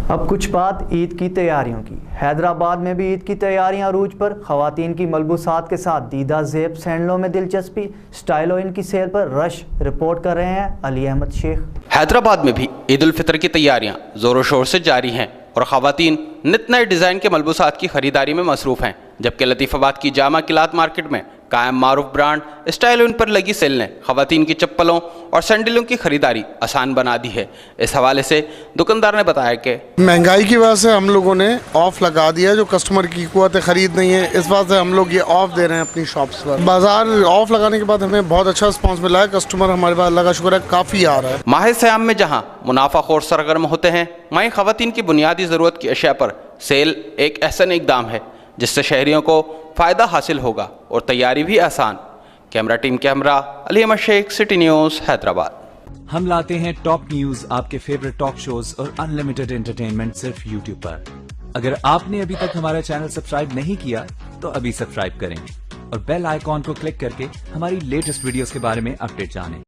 اب کچھ بات عید کی تیاریوں کی۔ حیدرآباد میں بھی عید کی تیاریاں عروج پر۔ خواتین کی ملبوسات کے ساتھ دیدہ زیب سینڈلوں میں دلچسپی، سٹائلوں ان کی سیل پر رش۔ رپورٹ کر رہے ہیں علی احمد شیخ۔ حیدرآباد میں بھی عید الفطر کی تیاریاں زور و شور سے جاری ہیں اور خواتین نت نئے ڈیزائن کے ملبوسات کی خریداری میں مصروف ہیں، جبکہ لطیف آباد کی جامع کلات مارکیٹ میں قائم معروف برانڈ اسٹائل ان پر لگی سیل نے خواتین کی چپلوں اور سینڈلوں کی خریداری آسان بنا دی ہے۔ اس حوالے سے دکاندار نے بتایا کہ مہنگائی کی وجہ سے ہم لوگوں نے آف لگا دیا ہے، جو کسٹمر کی قوت خرید نہیں ہے، اس بات سے ہم لوگ یہ آف دے رہے ہیں اپنی شاپس پر۔ بازار آف لگانے کے بعد ہمیں بہت اچھا رسپانس ملا ہے، کسٹمر ہمارے پاس اللہ کا شکر ہے کافی آ رہا ہے۔ ماہ سیام میں جہاں منافع خور سرگرم ہوتے ہیں، وہیں خواتین کی بنیادی ضرورت کی اشیاء پر سیل ایک احسن اقدام ہے جس سے شہریوں کو فائدہ حاصل ہوگا اور تیاری بھی آسان۔ کیمرہ ٹیم کے ہمراہ علی احمد شیخ، سٹی نیوز، حیدرآباد۔ ہم لاتے ہیں ٹاپ نیوز، آپ کے فیورٹ ٹاک شوز اور انلمیٹڈ انٹرٹینمنٹ صرف یوٹیوب پر۔ اگر آپ نے ابھی تک ہمارا چینل سبسکرائب نہیں کیا تو ابھی سبسکرائب کریں اور بیل آئیکن کو کلک کر کے ہماری لیٹسٹ ویڈیوز کے بارے میں اپڈیٹ جانیں۔